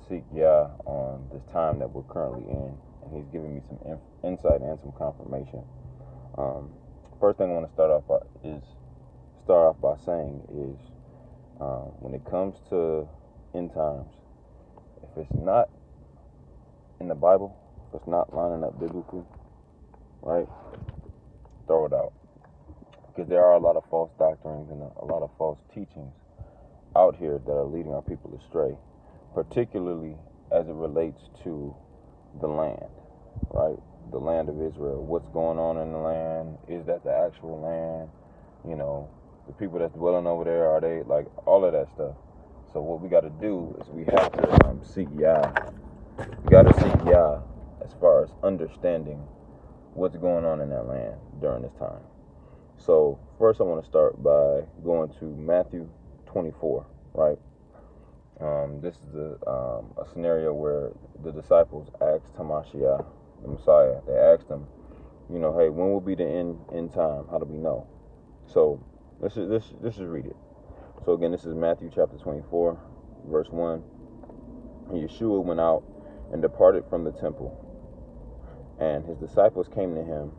seek Yah on this time that we're currently in, and He's giving me some insight and some confirmation. First thing I want to start off by saying is, when it comes to end times, if it's not in the Bible, if it's not lining up biblically, right, throw it out, because there are a lot of false doctrines and a lot of false teachings out here that are leading our people astray, particularly as it relates to the land, right? The land of Israel. What's going on in the land? Is that the actual land? You know, the people that's dwelling over there, are they, like, all of that stuff. So what we got to do is we have to seek Yah. We got to seek Yah as far as understanding what's going on in that land during this time. So first I want to start by going to Matthew 24, right? This is a scenario where the disciples asked Hamashiach, the Messiah, they asked him, you know, hey, when will be the end time? How do we know? So let's just read it. So again, this is Matthew chapter 24, verse 1. And Yeshua went out and departed from the temple, and his disciples came to him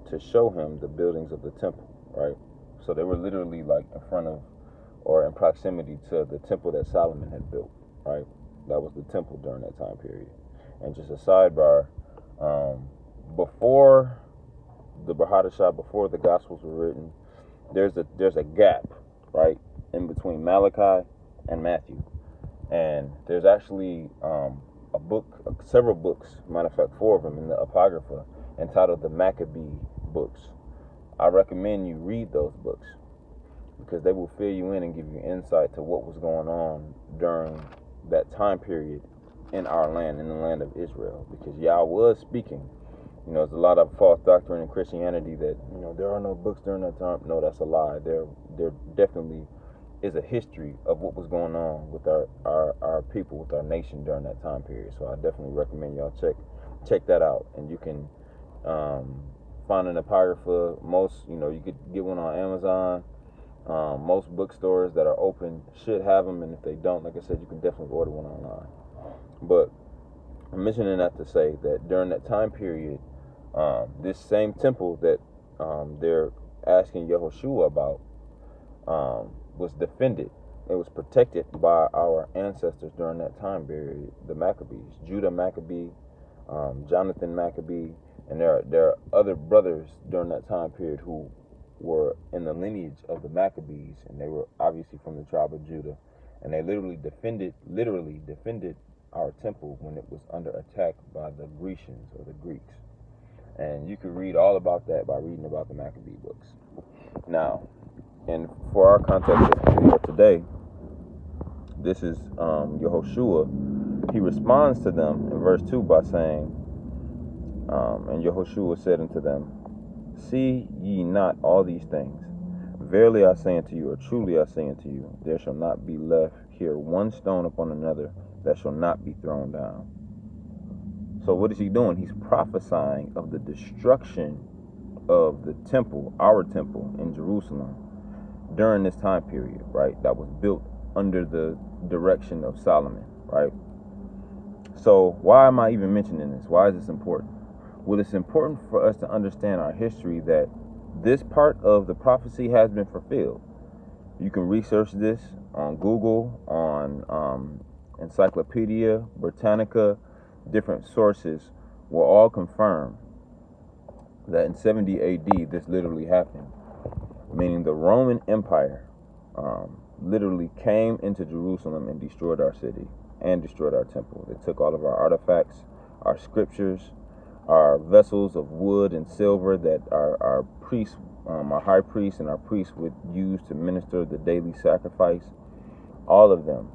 to show him the buildings of the temple, right? So they were literally like in front of, or in proximity to, the temple that Solomon had built, right? That was the temple during that time period. And just a sidebar, before the Bahadashah, before the Gospels were written, there's a gap, right, in between Malachi and Matthew. And there's actually several books, matter of fact, 4 of them in the Apocrypha, entitled the Maccabee books. I recommend you read those books, because they will fill you in and give you insight to what was going on during that time period in our land, in the land of Israel. Because Yah was speaking. You know, there's a lot of false doctrine in Christianity that, you know, there are no books during that time. No, that's a lie. There definitely is a history of what was going on with our people, with our nation during that time period. So I definitely recommend y'all check that out. And you can find an Apocrypha. Most, you know, you could get one on Amazon. Most bookstores that are open should have them, and if they don't, like I said, you can definitely order one online. But I'm mentioning that to say that during that time period, this same temple that they're asking Yehoshua about was defended. It was protected by our ancestors during that time period, the Maccabees, Judah Maccabee, Jonathan Maccabee, and there are other brothers during that time period who were in the lineage of the Maccabees, and they were obviously from the tribe of Judah, and they literally defended our temple when it was under attack by the Grecians, or the Greeks. And you can read all about that by reading about the Maccabee books. Now, and for our context for today, this is Yehoshua. He responds to them in verse 2 by saying, and Yehoshua said unto them, see ye not all these things? Verily I say unto you, or truly I say unto you, there shall not be left here one stone upon another that shall not be thrown down. So what is he doing? He's prophesying of the destruction of the temple, our temple in Jerusalem, during this time period, right? That was built under the direction of Solomon, right? So why am I even mentioning this? Why is this important? Well, it's important for us to understand our history, that this part of the prophecy has been fulfilled. You can research this on Google, on Encyclopedia Britannica. Different sources will all confirm that in 70 AD this literally happened, meaning the Roman Empire literally came into Jerusalem and destroyed our city and destroyed our temple. They took all of our artifacts, our scriptures, our vessels of wood and silver that our priests, our high priests and our priests would use to minister the daily sacrifice. All of them.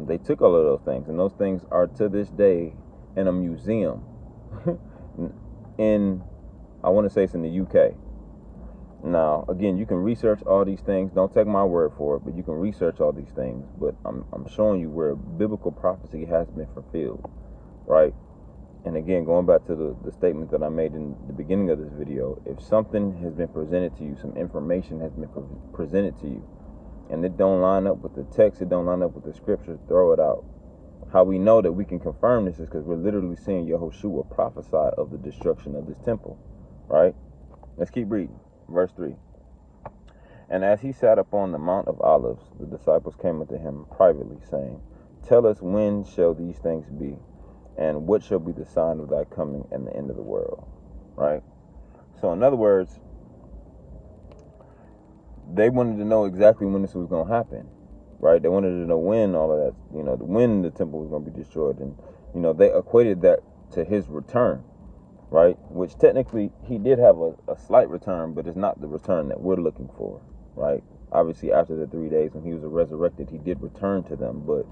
They took all of those things, and those things are to this day in a museum I want to say it's in the UK. Now, again, you can research all these things. Don't take my word for it, but you can research all these things. But I'm showing you where biblical prophecy has been fulfilled, right? And again, going back to the statement that I made in the beginning of this video, if something has been presented to you, some information has been presented to you, and it don't line up with the text, it don't line up with the scripture, throw it out. How we know that we can confirm this is because we're literally seeing Yahushua prophesy of the destruction of this temple, right? Let's keep reading. Verse 3. And as he sat upon the Mount of Olives, the disciples came unto him privately, saying, Tell us, when shall these things be? And what shall be the sign of thy coming and the end of the world? Right? So in other words, they wanted to know exactly when this was going to happen. Right? They wanted to know when all of that, when the temple was going to be destroyed. And, they equated that to his return. Right? Which technically he did have a slight return, but it's not the return that we're looking for. Right? Obviously, after the 3 days when he was resurrected, he did return to them. But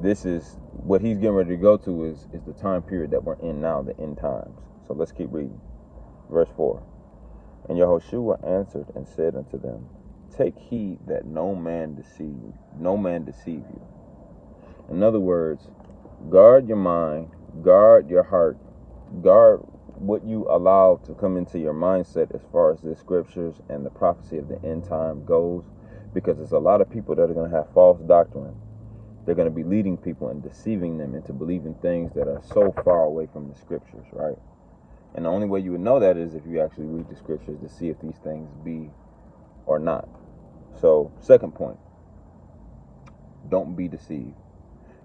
this is what he's getting ready to go to is the time period that we're in now, the end times. So let's keep reading. Verse 4. And Yahushua answered and said unto them, Take heed that no man deceive you. In other words, guard your mind, guard your heart, guard what you allow to come into your mindset as far as the scriptures and the prophecy of the end time goes, because there's a lot of people that are going to have false doctrine. They're going to be leading people and deceiving them into believing things that are so far away from the scriptures, right? And the only way you would know that is if you actually read the scriptures to see if these things be or not. So, second point, don't be deceived,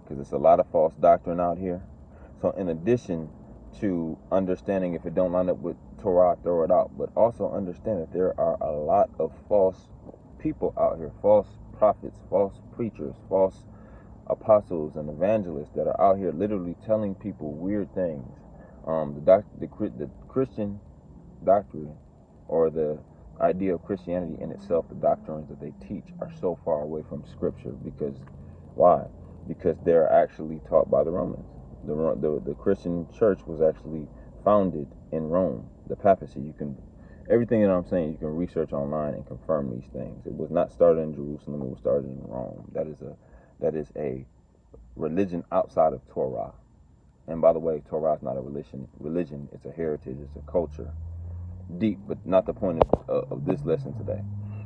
because there's a lot of false doctrine out here. So in addition to understanding if it don't line up with Torah, throw it out, but also understand that there are a lot of false people out here, false prophets, false preachers, false apostles and evangelists that are out here literally telling people weird things. The Christian doctrine, or the idea of Christianity in itself, the doctrines that they teach are so far away from Scripture. Because why? Because they're actually taught by the Romans. The Christian church was actually founded in Rome, the papacy. Everything that I'm saying, you can research online and confirm these things. It was not started in Jerusalem. It was started in Rome. That is a religion outside of Torah. And by the way, Torah is not a religion. It's a heritage. It's a culture. Deep, but not the point of this lesson today.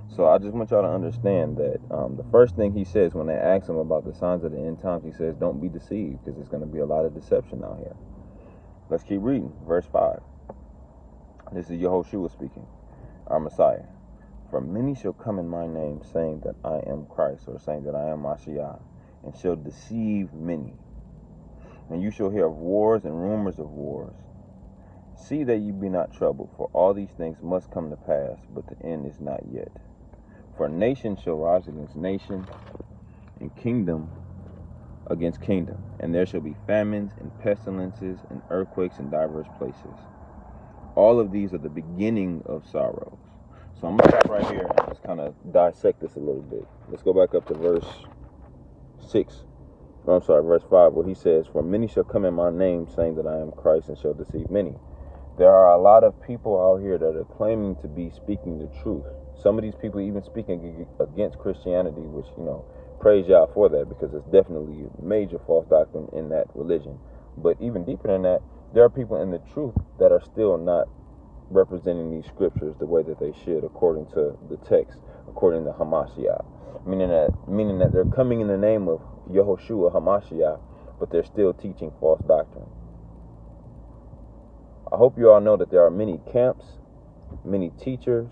So I just want y'all to understand that the first thing he says when they ask him about the signs of the end times, he says, don't be deceived, because there's going to be a lot of deception out here. Let's keep reading. Verse 5. This is Yahushua speaking, our Messiah. For many shall come in my name, saying that I am Christ, or saying that I am Mashiach, and shall deceive many. And you shall hear of wars and rumors of wars. See that you be not troubled, for all these things must come to pass, but the end is not yet. For nation shall rise against nation, and kingdom against kingdom, and there shall be famines and pestilences and earthquakes in diverse places. All of these are the beginning of sorrows. So I'm going to stop right here and just kind of dissect this a little bit. Let's go back up to verse 5, where he says, For many shall come in my name, saying that I am Christ, and shall deceive many. There are a lot of people out here that are claiming to be speaking the truth. Some of these people even speaking against Christianity, which, praise y'all for that, because it's definitely a major false doctrine in that religion. But even deeper than that, there are people in the truth that are still not representing these scriptures the way that they should, according to the text, according to Hamashiach. Meaning that they're coming in the name of Yahushua Hamashiach, but they're still teaching false doctrine. I hope you all know that there are many camps, many teachers,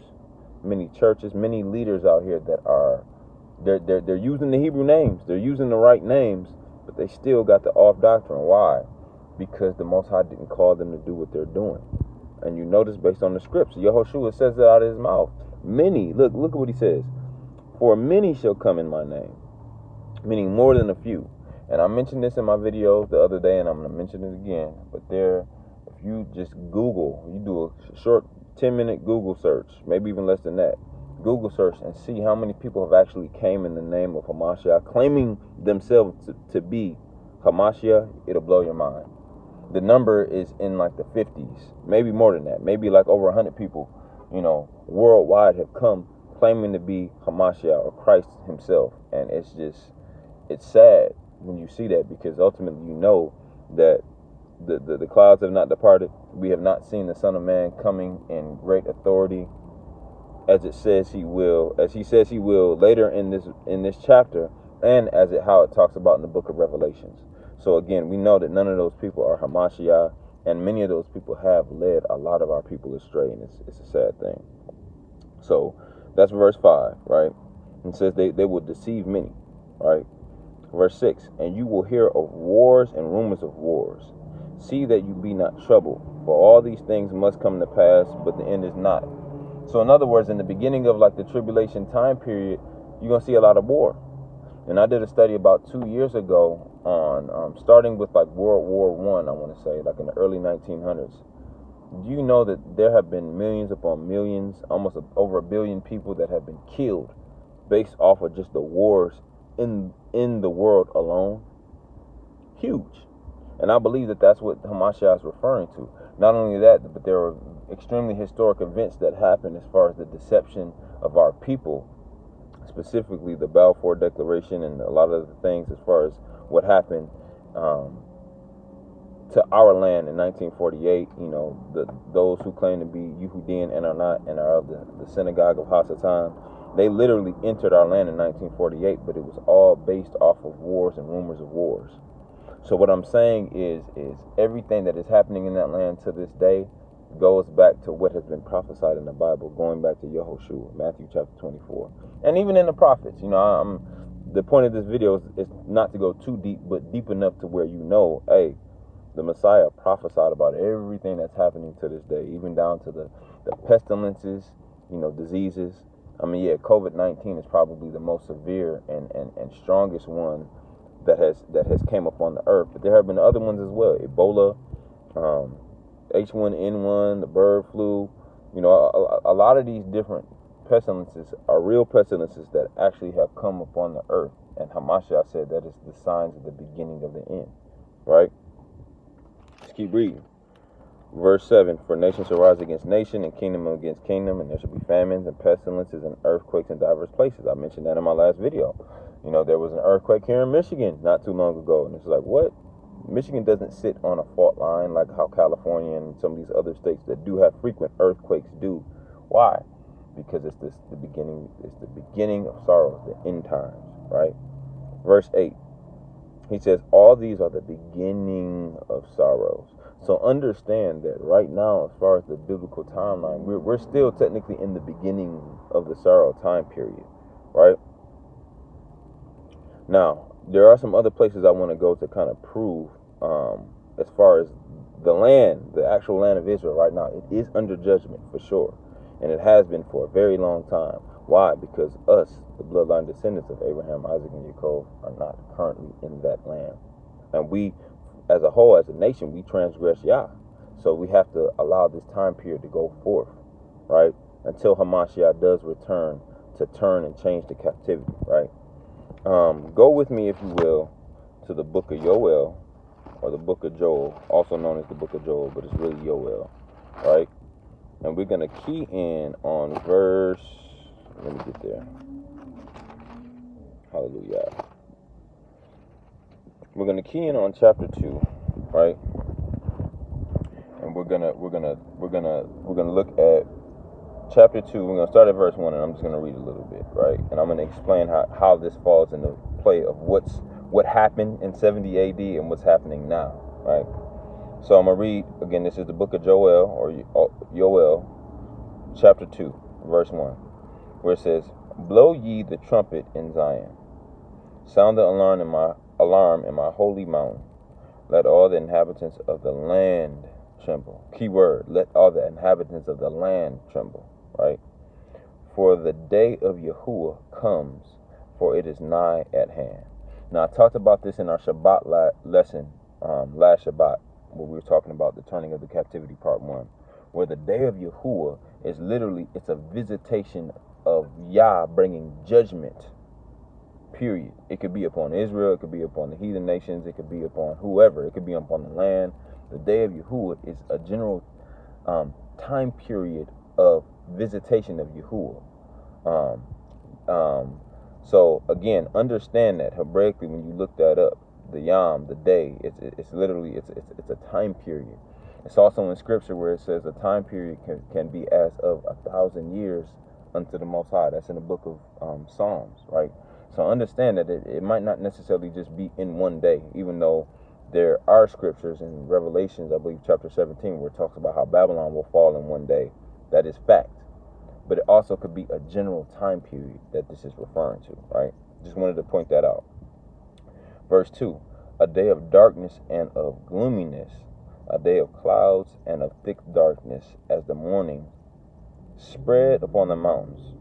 many churches, many leaders out here that are they're using the Hebrew names, they're using the right names, but they still got the off doctrine. Why? Because the Most High didn't call them to do what they're doing. And you notice based on the scripts, Yahushua says it out of his mouth. Many, look at what he says. For many shall come in my name, meaning more than a few. And I mentioned this in my video the other day, and I'm going to mention it again. But if you just Google, you do a short 10-minute Google search, maybe even less than that, Google search, and see how many people have actually came in the name of Hamashiach, claiming themselves to be Hamashiach, it'll blow your mind. The number is in like the 50s, maybe more than that, maybe like over 100 people, worldwide have come claiming to be Hamashiach or Christ himself. And it's sad when you see that, because ultimately you know that the clouds have not departed. We have not seen the Son of Man coming in great authority, as he says he will later in this chapter, and how it talks about in the book of Revelations. So again, we know that none of those people are Hamashiach, and many of those people have led a lot of our people astray, and it's a sad thing. So that's verse 5, right? It says they will deceive many, right? Verse 6, and you will hear of wars and rumors of wars. See that you be not troubled, for all these things must come to pass, but the end is not. So in other words, in the beginning of like the tribulation time period, you're going to see a lot of war. And I did a study about 2 years ago on starting with like World War I want to say, like in the early 1900s. Do you know that there have been millions upon millions, almost over 1 billion people that have been killed based off of just the wars in the world alone? Huge. And I believe that that's what Hamashiach is referring to. Not only that, but there are extremely historic events that happen as far as the deception of our people, specifically the Balfour Declaration and a lot of the things as far as what happened to our land in 1948. You know, those who claim to be Yehudim and are not, and are of the synagogue of Hasatan, they literally entered our land in 1948, but it was all based off of wars and rumors of wars. So what I'm saying is everything that is happening in that land to this day goes back to what has been prophesied in the Bible, going back to Yehoshua, Matthew chapter 24, and even in the prophets. You know, the point of this video is not to go too deep, but deep enough to where you know, hey, the Messiah prophesied about everything that's happening to this day, even down to the pestilences, you know, diseases. I mean, yeah, COVID-19 is probably the most severe and strongest one that has came upon the earth, but there have been other ones as well. Ebola, H1N1, the bird flu. You know, a lot of these different pestilences are real pestilences that actually have come upon the earth, and Hamashiach said that is the signs of the beginning of the end, right? Let's keep reading. Verse 7, for nation shall rise against nation, and kingdom against kingdom, and there shall be famines and pestilences and earthquakes in diverse places. I mentioned that in my last video. You know, there was an earthquake here in Michigan not too long ago, and it's like, what? Michigan doesn't sit on a fault line like how California and some of these other states that do have frequent earthquakes do. Why? Because it's the beginning of sorrows, the end times, right? Verse 8, he says, all these are the beginning of sorrows. So understand that right now, as far as the biblical timeline, we're still technically in the beginning of the sorrow time period, right? Now, there are some other places I want to go to kind of prove, as far as the land, the actual land of Israel right now, it is under judgment for sure. And it has been for a very long time. Why? Because us, the bloodline descendants of Abraham, Isaac, and Jacob, are not currently in that land. And we, as a whole, as a nation, we transgress Yah. So we have to allow this time period to go forth, right? Until Hamashiach does return to turn and change the captivity, right? Go with me, if you will, to the book of Yoel, or the book of Joel, also known as the book of Joel, but it's really Yoel, right? And we're going to key in on verse, let me get there. Hallelujah. We're going to key in on chapter 2, right? And we're going to look at chapter 2. We're going to start at verse 1, and I'm just going to read a little bit, right? And I'm going to explain how this falls into play of what happened in 70 AD and what's happening now, right? So I'm going to read, again, this is the book of Joel, or Yoel, chapter 2, verse 1, where it says, blow ye the trumpet in Zion. Sound the alarm in my holy mountain. Let all the inhabitants of the land tremble. Key word, let all the inhabitants of the land tremble, right? For the day of Yahuwah comes, for it is nigh at hand. Now, I talked about this in our Shabbat lesson, last Shabbat, where we were talking about the turning of the captivity, part 1, where the day of Yahuwah is literally, it's a visitation of Yah bringing judgment, period. It could be upon Israel, it could be upon the heathen nations, it could be upon whoever, it could be upon the land. The day of Yahuwah is a general time period of visitation of Yahuwah. So again, understand that Hebraically, when you look that up, the Yom, the day, it's literally it's a time period. It's also in Scripture where it says a time period can be as of 1,000 years unto the Most High. That's in the book of Psalms, right? So understand that it might not necessarily just be in one day, even though there are scriptures in Revelations, I believe chapter 17, where it talks about how Babylon will fall in one day. That is fact. But it also could be a general time period that this is referring to, right? Just wanted to point that out. Verse 2, a day of darkness and of gloominess, a day of clouds and of thick darkness, as the morning spread upon the mountains.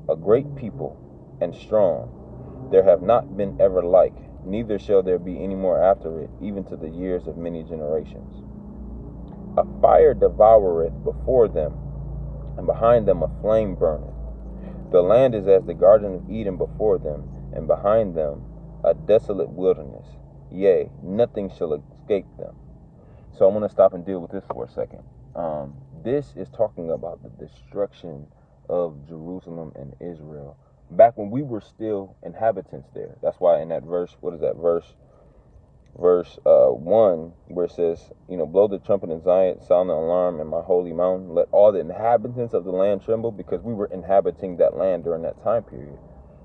A great people and strong, there have not been ever like, neither shall there be any more after it, even to the years of many generations. A fire devoureth before them, and behind them a flame burneth. The land is as the Garden of Eden before them, and behind them a desolate wilderness. Yea, nothing shall escape them. So I want to stop and deal with this for a second. This is talking about the destruction of Jerusalem and Israel back when we were still inhabitants there. That's why in that verse, what is that verse 1, where it says, blow the trumpet in Zion, sound the alarm in my holy mountain, let all the inhabitants of the land tremble, because we were inhabiting that land during that time period,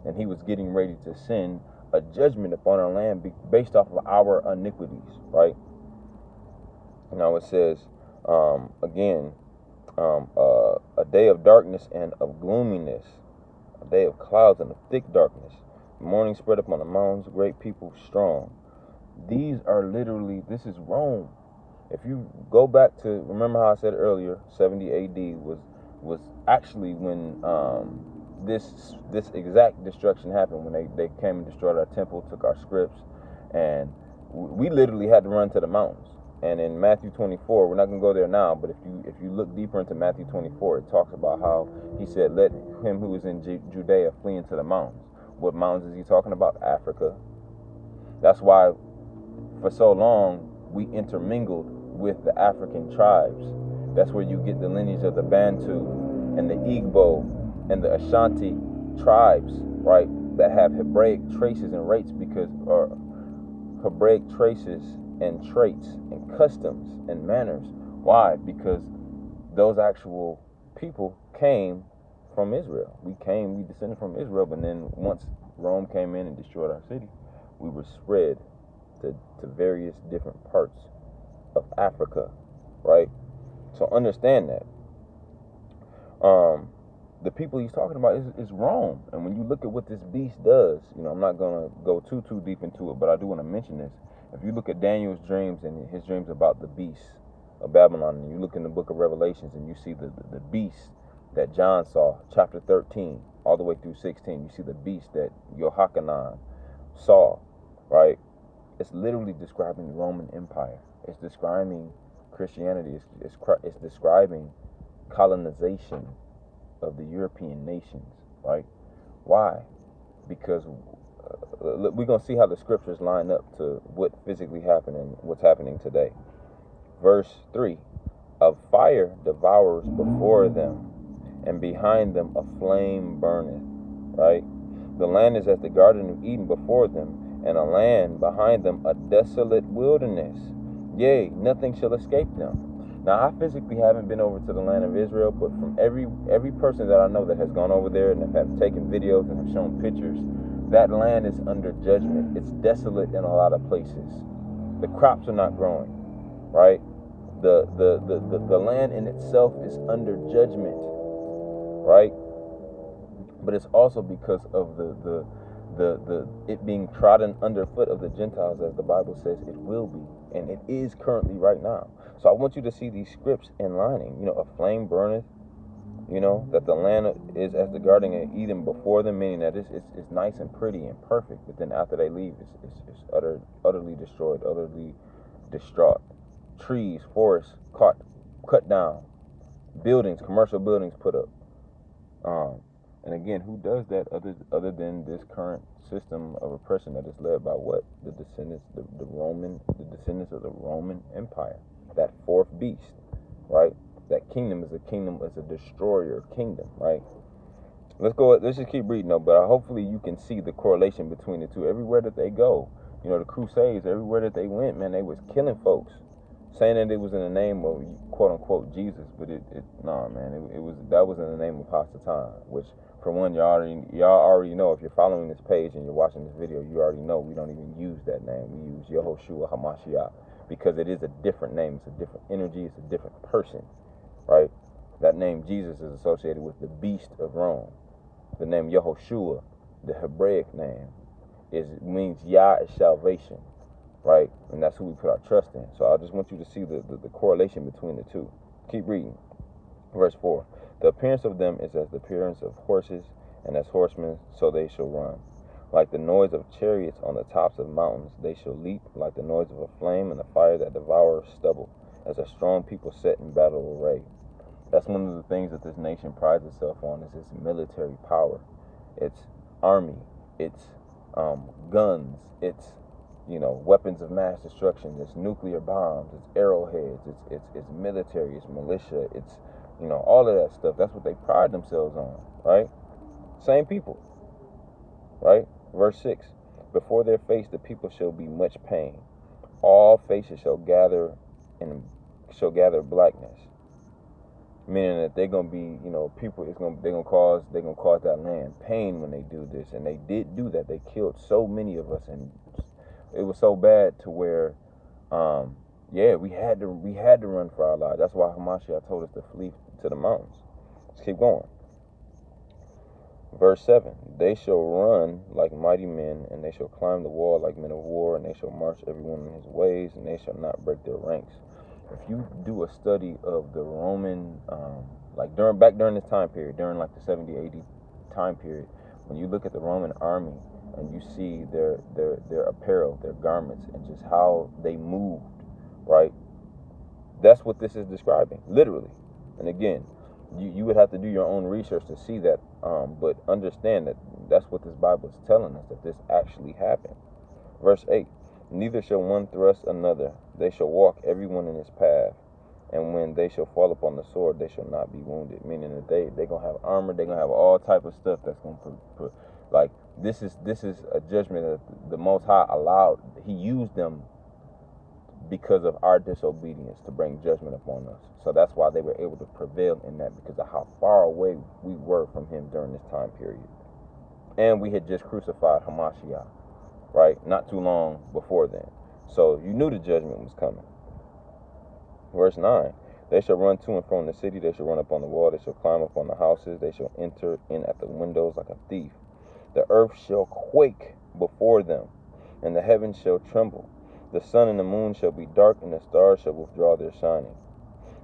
and he was getting ready to send a judgment upon our land based off of our iniquities, right? Now it says again, a day of darkness and of gloominess, a day of clouds and of thick darkness, the morning spread upon the mountains, great people strong. These are literally, this is Rome. If you go back to, remember how I said earlier, 70 AD was actually when this exact destruction happened, when they came and destroyed our temple, took our scripts, and we literally had to run to the mountains. And in Matthew 24, we're not going to go there now, but if you look deeper into Matthew 24, it talks about how he said, let him who is in Judea flee into the mountains. What mountains is he talking about? Africa. That's why for so long we intermingled with the African tribes. That's where you get the lineage of the Bantu and the Igbo and the Ashanti tribes, right, that have Hebraic traces and rates, or Hebraic traces and traits and customs and manners. Why? Because those actual people came from Israel. We descended from Israel, but then once Rome came in and destroyed our city, we were spread to various different parts of Africa, right? So understand that. The people he's talking about is Rome. And when you look at what this beast does, I'm not going to go too deep into it, but I do want to mention this. If you look at Daniel's dreams and his dreams about the beast of Babylon, and you look in the book of Revelations and you see the beast that John saw, chapter 13, all the way through 16, you see the beast that Yohanan saw, right? It's literally describing the Roman Empire. It's describing Christianity. It's describing colonization of the European nations, right? Why? Because we're going to see how the scriptures line up to what physically happened and what's happening today. Verse 3, a fire devours before them, and behind them a flame burneth, right? The land is as the Garden of Eden before them, and a land behind them a desolate wilderness. Yea, nothing shall escape them. Now, I physically haven't been over to the land of Israel, but from every person that I know that has gone over there and have taken videos and have shown pictures, that land is under judgment. It's desolate in a lot of places. The crops are not growing, right? The land in itself is under judgment, right? But it's also because of the it being trodden underfoot of the Gentiles, as the Bible says it will be, and it is currently right now. So I want you to see these scripts in lining. A flame burneth, that the land is as the Garden of Eden before them, meaning that it's nice and pretty and perfect, but then after they leave, it's utterly destroyed, utterly distraught. Trees, forests cut down, buildings, commercial buildings put up. And again, who does that other than this current system of oppression that is led by what? The descendants of the Roman Empire. That fourth beast, right? That kingdom is a destroyer kingdom, right? Let's just keep reading though, but hopefully you can see the correlation between the two. Everywhere that they go, the Crusades, everywhere that they went, man, they was killing folks, saying that it was in the name of quote unquote Jesus, but that was in the name of Hasatan, which For one, y'all already know, if you're following this page and you're watching this video, you already know we don't even use that name. We use Yehoshua HaMashiach because it is a different name. It's a different energy. It's a different person, right? That name Jesus is associated with the beast of Rome. The name Yehoshua, the Hebraic name, means Yah is salvation, right? And that's who we put our trust in. So I just want you to see the correlation between the two. Keep reading. Verse 4. The appearance of them is as the appearance of horses, and as horsemen, so they shall run. Like the noise of chariots on the tops of mountains, they shall leap, like the noise of a flame and a fire that devours stubble, as a strong people set in battle array. That's one of the things that this nation prides itself on, is its military power. Its army, its guns, its weapons of mass destruction, its nuclear bombs, its arrowheads, its military, its militia, its all of that stuff. That's what they pride themselves on, right? Same people, right? Verse 6. Before their face the people shall be much pain. All faces shall gather blackness. Meaning that they're gonna be, people. They're gonna cause that land pain when they do this, and they did do that. They killed so many of us, and it was so bad to where, we had to run for our lives. That's why Hamashiach told us to flee to the mountains. Let's keep going. Verse 7. They shall run like mighty men, and they shall climb the wall like men of war, and they shall march everyone in his ways, and they shall not break their ranks. If you do a study of the Roman, during this time period, during like the 70 AD time period, when you look at the Roman army and you see their apparel, their garments, and just how they moved, right? That's what this is describing, literally. And again, you would have to do your own research to see that, but understand that that's what this Bible is telling us, that this actually happened. Verse 8. Neither shall one thrust another. They shall walk every one in his path. And when they shall fall upon the sword, they shall not be wounded. Meaning that they're going to have armor. They're going to have all type of stuff that's going to like, this is a judgment that the Most High allowed. He used them because of our disobedience to bring judgment upon us. So that's why they were able to prevail in that, because of how far away we were from him during this time period. And we had just crucified Hamashiach, right? Not too long before then. So you knew the judgment was coming. Verse 9. They shall run to and from the city. They shall run up on the wall. They shall climb up on the houses. They shall enter in at the windows like a thief. The earth shall quake before them, and the heavens shall tremble. The sun and the moon shall be dark, and the stars shall withdraw their shining.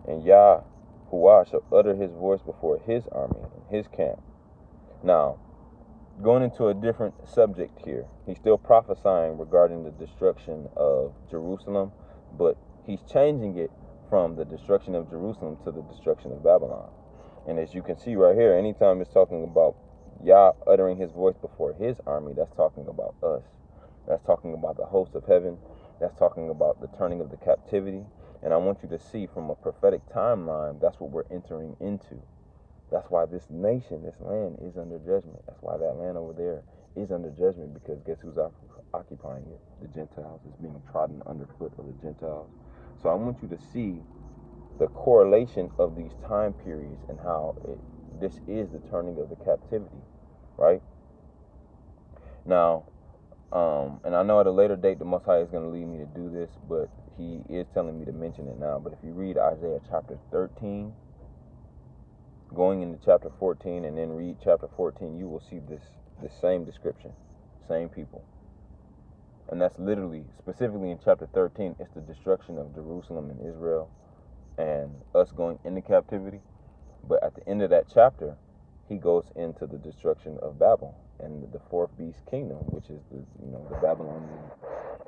And Yahuwah shall utter his voice before his army and his camp. Now, going into a different subject here. He's still prophesying regarding the destruction of Jerusalem, but he's changing it from the destruction of Jerusalem to the destruction of Babylon. And as you can see right here, anytime it's talking about Yah uttering his voice before his army, that's talking about us. That's talking about the host of heaven. That's talking about the turning of the captivity. And I want you to see from a prophetic timeline, that's what we're entering into. That's why this nation, this land, is under judgment. That's why that land over there is under judgment, because guess who's occupying it? The Gentiles. Is being trodden underfoot of the Gentiles. So I want you to see the correlation of these time periods and how this is the turning of the captivity, right? Now, and I know at a later date the Most High is going to lead me to do this, but he is telling me to mention it now. But if you read Isaiah chapter 13, going into chapter 14, and then read chapter 14, you will see this same description, same people. And that's literally, specifically in chapter 13, it's the destruction of Jerusalem and Israel and us going into captivity. But at the end of that chapter, he goes into the destruction of Babel and the fourth beast kingdom, which is the Babylonian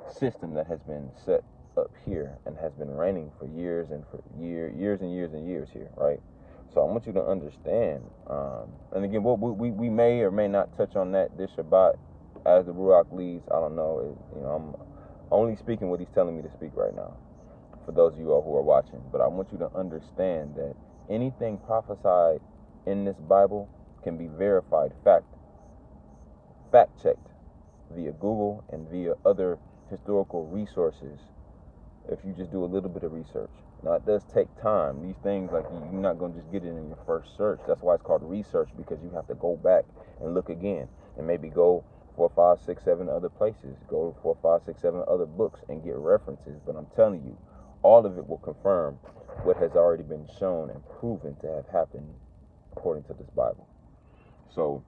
system that has been set up here and has been reigning for years and years here, right? So I want you to understand, and again, we may or may not touch on that this Shabbat as the Ruach leads. I don't know. I'm only speaking what he's telling me to speak right now, for those of you all who are watching. But I want you to understand that anything prophesied in this Bible can be verified, fact-checked via Google and via other historical resources if you just do a little bit of research. Now, it does take time. These things, like, you're not going to just get it in your first search. That's why it's called research, because you have to go back and look again, and maybe go 4, 5, 6, 7 other places, go to 4, 5, 6, 7 other books and get references. But I'm telling you, all of it will confirm what has already been shown and proven to have happened according to this Bible. So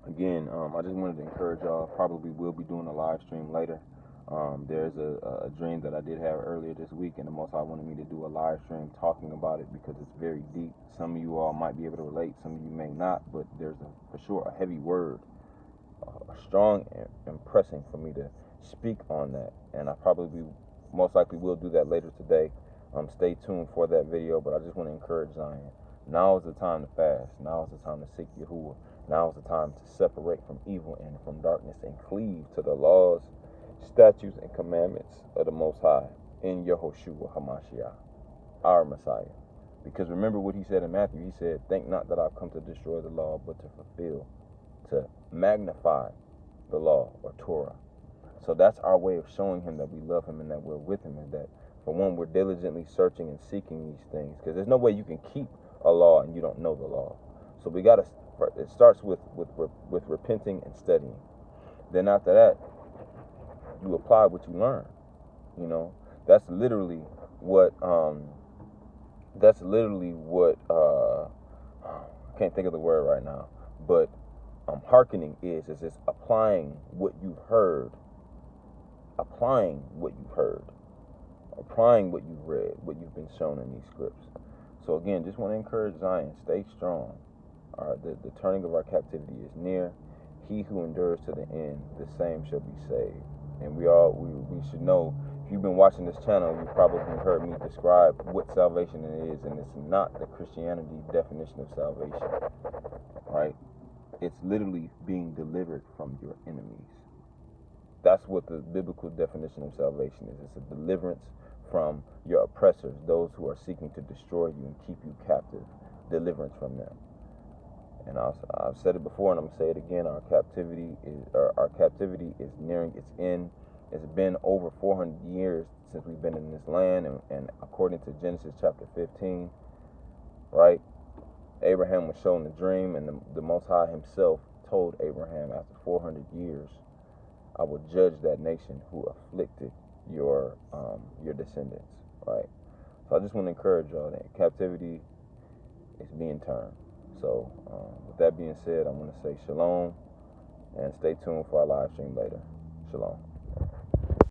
again, I just wanted to encourage y'all. Probably will be doing a live stream later. There's a dream that I did have earlier this week, and the Most High wanted me to do a live stream talking about it because it's very deep. Some of you all might be able to relate, some of you may not, but there's for sure a heavy word, a strong impressing for me to speak on that, and I probably most likely will do that later today. Stay tuned for that video, but I just want to encourage Zion. Now is the time to fast. Now is the time to seek Yahuwah. Now is the time to separate from evil and from darkness and cleave to the laws, statutes, and commandments of the Most High in Yehoshua HaMashiach, our Messiah. Because remember what he said in Matthew. He said, think not that I've come to destroy the law, but to fulfill, to magnify the law or Torah. So that's our way of showing him that we love him and that we're with him, and that, for one, we're diligently searching and seeking these things, because there's no way you can keep a law and you don't know the law. So we got to, it starts with repenting and studying. Then after that, you apply what you learn. You know, that's literally what I can't think of the word right now, but hearkening is just applying what you've heard, applying what you've read, what you've been shown in these scripts. So again, just want to encourage Zion, stay strong. The turning of our captivity is near. He who endures to the end, the same shall be saved. And we should know, if you've been watching this channel, you've probably heard me describe what salvation is, and it's not the Christianity definition of salvation, right? It's literally being delivered from your enemies. That's what the biblical definition of salvation is. It's a deliverance from your oppressors, those who are seeking to destroy you and keep you captive, deliverance from them. And I've said it before, and I'm going to say it again, our captivity is nearing its end. It's been over 400 years since we've been in this land, and according to Genesis chapter 15, right, Abraham was shown a dream, and the Most High himself told Abraham, after 400 years, I will judge that nation who afflicted your descendants, right? So I just want to encourage y'all that captivity is being turned. So with that being said, I'm going to say shalom, and stay tuned for our live stream later. Shalom.